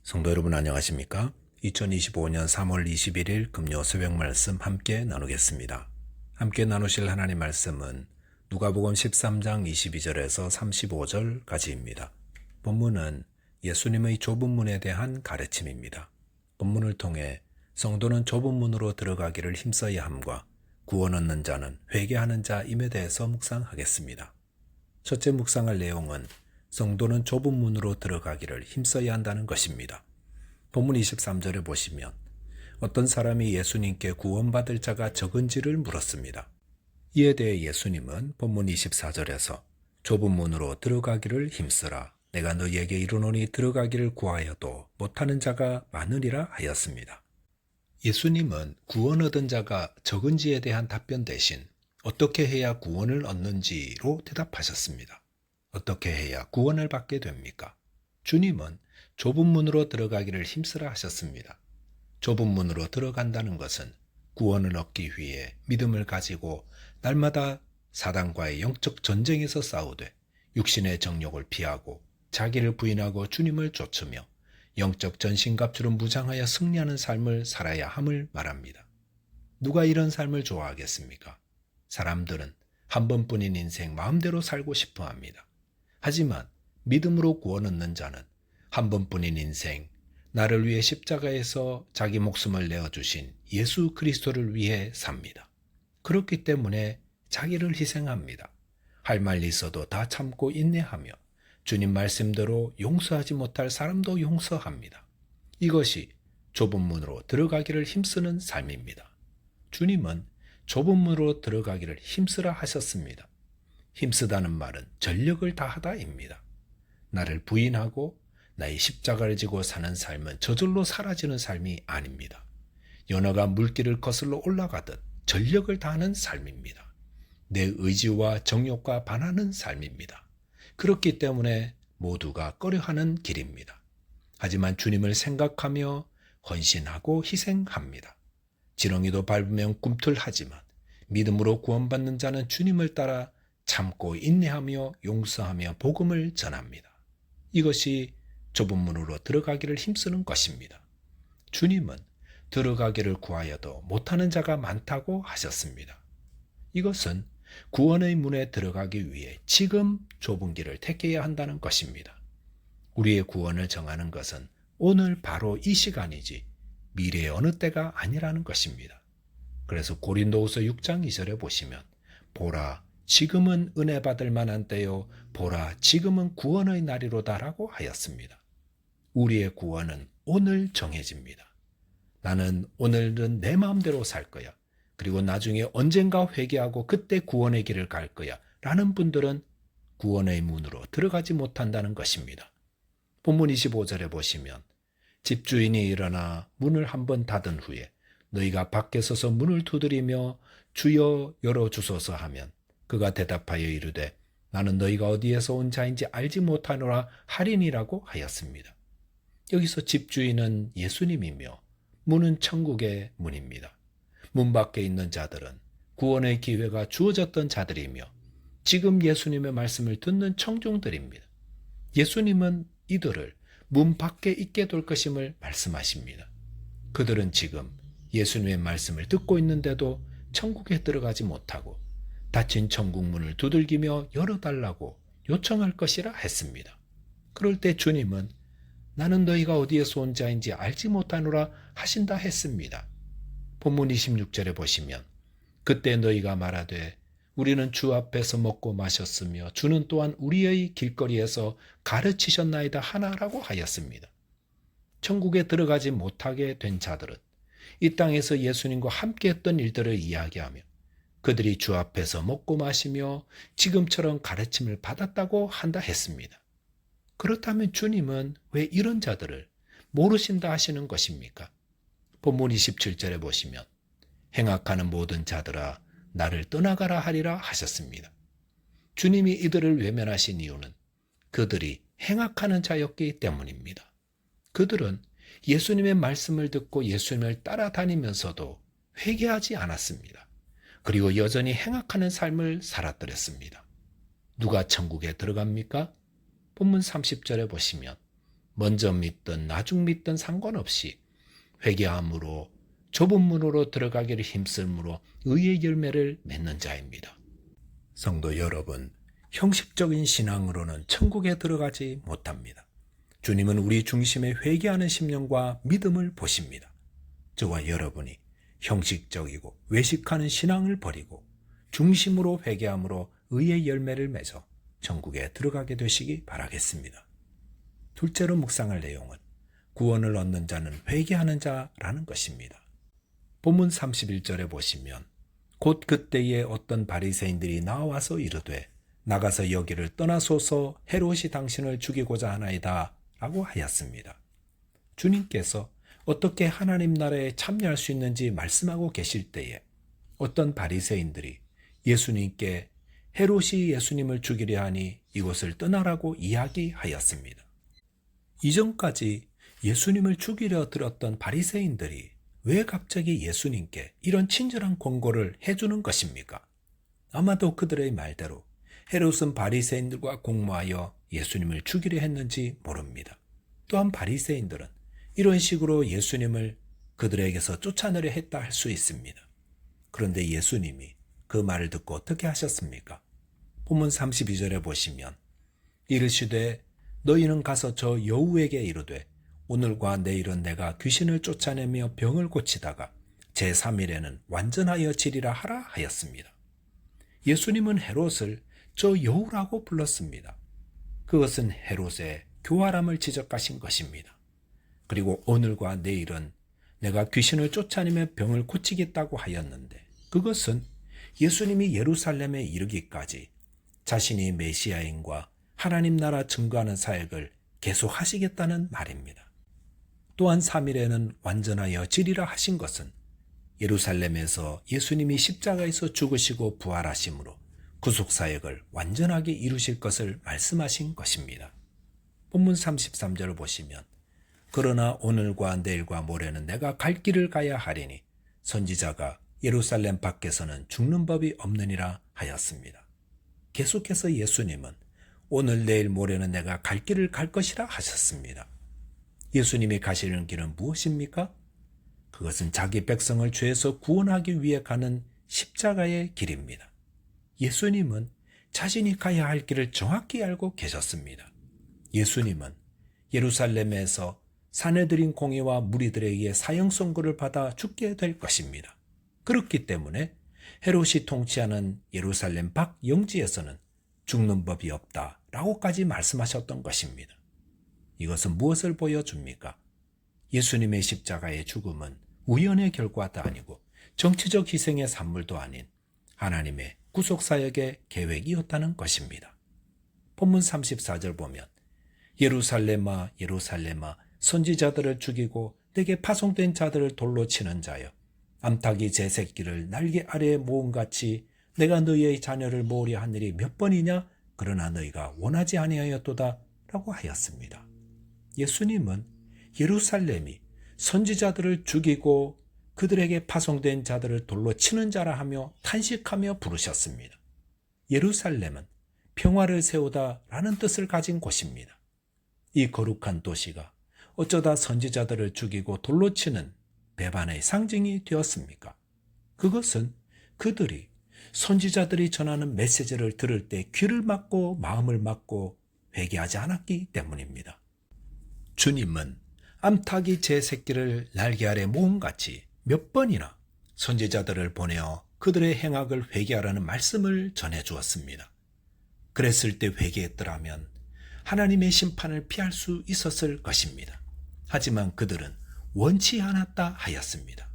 성도 여러분 안녕하십니까? 2025년 3월 21일 금요 새벽 말씀 함께 나누겠습니다. 함께 나누실 하나님 말씀은 누가복음 13장 22절에서 35절까지입니다. 본문은 예수님의 좁은 문에 대한 가르침입니다. 본문을 통해 성도는 좁은 문으로 들어가기를 힘써야 함과 구원 얻는 자는 회개하는 자임에 대해서 묵상하겠습니다. 첫째 묵상할 내용은 성도는 좁은 문으로 들어가기를 힘써야 한다는 것입니다. 본문 23절에 보시면 어떤 사람이 예수님께 구원받을 자가 적은지를 물었습니다. 이에 대해 예수님은 본문 24절에서 좁은 문으로 들어가기를 힘쓰라. 내가 너희에게 이르노니 들어가기를 구하여도 못하는 자가 많으리라 하였습니다. 예수님은 구원 얻은 자가 적은지에 대한 답변 대신 어떻게 해야 구원을 얻는지로 대답하셨습니다. 어떻게 해야 구원을 받게 됩니까? 주님은 좁은 문으로 들어가기를 힘쓰라 하셨습니다. 좁은 문으로 들어간다는 것은 구원을 얻기 위해 믿음을 가지고 날마다 사단과의 영적 전쟁에서 싸우되 육신의 정욕을 피하고 자기를 부인하고 주님을 쫓으며 영적 전신갑주로 무장하여 승리하는 삶을 살아야 함을 말합니다. 누가 이런 삶을 좋아하겠습니까? 사람들은 한 번뿐인 인생 마음대로 살고 싶어 합니다. 하지만 믿음으로 구원 얻는 자는 한 번뿐인 인생, 나를 위해 십자가에서 자기 목숨을 내어주신 예수 그리스도를 위해 삽니다. 그렇기 때문에 자기를 희생합니다. 할 말 있어도 다 참고 인내하며 주님 말씀대로 용서하지 못할 사람도 용서합니다. 이것이 좁은 문으로 들어가기를 힘쓰는 삶입니다. 주님은 좁은 문으로 들어가기를 힘쓰라 하셨습니다. 힘쓰다는 말은 전력을 다하다입니다. 나를 부인하고 나의 십자가를 지고 사는 삶은 저절로 사라지는 삶이 아닙니다. 연어가 물길을 거슬러 올라가듯 전력을 다하는 삶입니다. 내 의지와 정욕과 반하는 삶입니다. 그렇기 때문에 모두가 꺼려하는 길입니다. 하지만 주님을 생각하며 헌신하고 희생합니다. 지렁이도 밟으면 꿈틀하지만 믿음으로 구원받는 자는 주님을 따라 참고 인내하며 용서하며 복음을 전합니다. 이것이 좁은 문으로 들어가기를 힘쓰는 것입니다. 주님은 들어가기를 구하여도 못하는 자가 많다고 하셨습니다. 이것은 구원의 문에 들어가기 위해 지금 좁은 길을 택해야 한다는 것입니다. 우리의 구원을 정하는 것은 오늘 바로 이 시간이지 미래의 어느 때가 아니라는 것입니다. 그래서 고린도후서 6장 2절에 보시면 보라 지금은 은혜 받을 만한 때요 보라 지금은 구원의 날이로다라고 하였습니다. 우리의 구원은 오늘 정해집니다. 나는 오늘은 내 마음대로 살 거야. 그리고 나중에 언젠가 회개하고 그때 구원의 길을 갈 거야. 라는 분들은 구원의 문으로 들어가지 못한다는 것입니다. 본문 25절에 보시면 집주인이 일어나 문을 한번 닫은 후에 너희가 밖에 서서 문을 두드리며 주여 열어주소서 하면 그가 대답하여 이르되 나는 너희가 어디에서 온 자인지 알지 못하노라 하리니라고 하였습니다. 여기서 집주인은 예수님이며 문은 천국의 문입니다. 문 밖에 있는 자들은 구원의 기회가 주어졌던 자들이며 지금 예수님의 말씀을 듣는 청중들입니다. 예수님은 이들을 문 밖에 있게 될 것임을 말씀하십니다. 그들은 지금 예수님의 말씀을 듣고 있는데도 천국에 들어가지 못하고 닫힌 천국 문을 두들기며 열어달라고 요청할 것이라 했습니다. 그럴 때 주님은 나는 너희가 어디에서 온 자인지 알지 못하노라 하신다 했습니다. 본문 26절에 보시면 그때 너희가 말하되 우리는 주 앞에서 먹고 마셨으며 주는 또한 우리의 길거리에서 가르치셨나이다 하나라고 하였습니다. 천국에 들어가지 못하게 된 자들은 이 땅에서 예수님과 함께했던 일들을 이야기하며 그들이 주 앞에서 먹고 마시며 지금처럼 가르침을 받았다고 한다 했습니다. 그렇다면 주님은 왜 이런 자들을 모르신다 하시는 것입니까? 본문 27절에 보시면 행악하는 모든 자들아 나를 떠나가라 하리라 하셨습니다. 주님이 이들을 외면하신 이유는 그들이 행악하는 자였기 때문입니다. 그들은 예수님의 말씀을 듣고 예수님을 따라다니면서도 회개하지 않았습니다. 그리고 여전히 행악하는 삶을 살았더랬습니다. 누가 천국에 들어갑니까? 본문 30절에 보시면 먼저 믿든 나중 믿든 상관없이 회개함으로 좁은 문으로 들어가기를 힘쓸므로 의의 열매를 맺는 자입니다. 성도 여러분, 형식적인 신앙으로는 천국에 들어가지 못합니다. 주님은 우리 중심에 회개하는 심령과 믿음을 보십니다. 저와 여러분이 형식적이고 외식하는 신앙을 버리고 중심으로 회개함으로 의의 열매를 맺어 천국에 들어가게 되시기 바라겠습니다. 둘째로 묵상할 내용은 구원을 얻는 자는 회개하는 자라는 것입니다. 본문 31절에 보시면 곧 그때에 어떤 바리새인들이 나와서 이르되 나가서 여기를 떠나소서 헤롯이 당신을 죽이고자 하나이다 라고 하였습니다. 주님께서 어떻게 하나님 나라에 참여할 수 있는지 말씀하고 계실 때에 어떤 바리새인들이 예수님께 헤롯이 예수님을 죽이려 하니 이곳을 떠나라고 이야기하였습니다. 이전까지 예수님을 죽이려 들었던 바리새인들이 왜 갑자기 예수님께 이런 친절한 권고를 해주는 것입니까? 아마도 그들의 말대로 헤롯은 바리새인들과 공모하여 예수님을 죽이려 했는지 모릅니다. 또한 바리새인들은 이런 식으로 예수님을 그들에게서 쫓아내려 했다 할 수 있습니다. 그런데 예수님이 그 말을 듣고 어떻게 하셨습니까? 본문 32절에 보시면 이르시되 너희는 가서 저 여우에게 이르되 오늘과 내일은 내가 귀신을 쫓아내며 병을 고치다가 제3일에는 완전하여 지리라 하라 하였습니다. 예수님은 헤롯을 저 여우라고 불렀습니다. 그것은 헤롯의 교활함을 지적하신 것입니다. 그리고 오늘과 내일은 내가 귀신을 쫓아내며 병을 고치겠다고 하였는데 그것은 예수님이 예루살렘에 이르기까지 자신이 메시아인과 하나님 나라 증거하는 사역을 계속하시겠다는 말입니다. 또한 3일에는 완전하여 지리라 하신 것은 예루살렘에서 예수님이 십자가에서 죽으시고 부활하심으로 구속사역을 완전하게 이루실 것을 말씀하신 것입니다. 본문 33절을 보시면 그러나 오늘과 내일과 모레는 내가 갈 길을 가야 하리니 선지자가 예루살렘 밖에서는 죽는 법이 없느니라 하였습니다. 계속해서 예수님은 오늘 내일 모레는 내가 갈 길을 갈 것이라 하셨습니다. 예수님이 가시는 길은 무엇입니까? 그것은 자기 백성을 죄에서 구원하기 위해 가는 십자가의 길입니다. 예수님은 자신이 가야 할 길을 정확히 알고 계셨습니다. 예수님은 예루살렘에서 사내들인 공회와 무리들에게 사형 선고를 받아 죽게 될 것입니다. 그렇기 때문에 헤롯이 통치하는 예루살렘 밖 영지에서는 죽는 법이 없다라고까지 말씀하셨던 것입니다. 이것은 무엇을 보여줍니까? 예수님의 십자가의 죽음은 우연의 결과도 아니고 정치적 희생의 산물도 아닌 하나님의 구속사역의 계획이었다는 것입니다. 본문 34절 보면 예루살렘아 예루살렘아 선지자들을 죽이고 내게 파송된 자들을 돌로 치는 자여 암탉이 제 새끼를 날개 아래에 모음같이 내가 너희의 자녀를 모으려 한 일이 몇 번이냐 그러나 너희가 원하지 아니하였도다 라고 하였습니다. 예수님은 예루살렘이 선지자들을 죽이고 그들에게 파송된 자들을 돌로 치는 자라 하며 탄식하며 부르셨습니다. 예루살렘은 평화를 세우다 라는 뜻을 가진 곳입니다. 이 거룩한 도시가 어쩌다 선지자들을 죽이고 돌로 치는 배반의 상징이 되었습니까? 그것은 그들이 선지자들이 전하는 메시지를 들을 때 귀를 막고 마음을 막고 회개하지 않았기 때문입니다. 주님은 암탉이 제 새끼를 날개 아래 모음같이 몇 번이나 선지자들을 보내어 그들의 행악을 회개하라는 말씀을 전해주었습니다. 그랬을 때 회개했더라면 하나님의 심판을 피할 수 있었을 것입니다. 하지만 그들은 원치 않았다 하였습니다.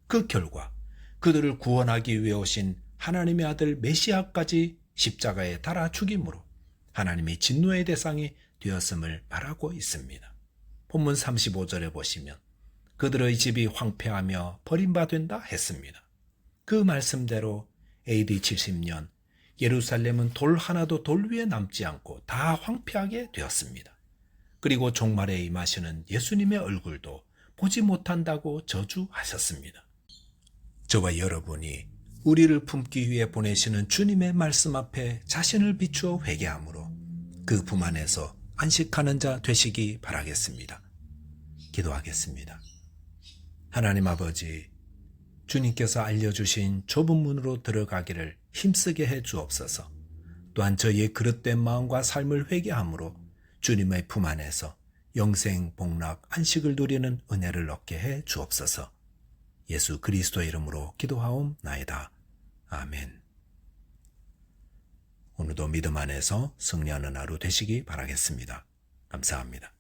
그 결과 그들을 구원하기 위해 오신 하나님의 아들 메시아까지 십자가에 달아 죽임으로 하나님의 진노의 대상이 되었음을 말하고 있습니다. 본문 35절에 보시면 그들의 집이 황폐하며 버림받은다 했습니다. 그 말씀대로 AD 70년 예루살렘은 돌 하나도 돌 위에 남지 않고 다 황폐하게 되었습니다. 그리고 종말에 임하시는 예수님의 얼굴도 보지 못한다고 저주하셨습니다. 저와 여러분이 우리를 품기 위해 보내시는 주님의 말씀 앞에 자신을 비추어 회개함으로 그 품 안에서 안식하는 자 되시기 바라겠습니다. 기도하겠습니다. 하나님 아버지, 주님께서 알려주신 좁은 문으로 들어가기를 힘쓰게 해 주옵소서. 또한 저희의 그릇된 마음과 삶을 회개함으로 주님의 품 안에서 영생, 복락, 안식을 누리는 은혜를 얻게 해 주옵소서. 예수 그리스도의 이름으로 기도하옵나이다. 아멘. 오늘도 믿음 안에서 승리하는 하루 되시기 바라겠습니다. 감사합니다.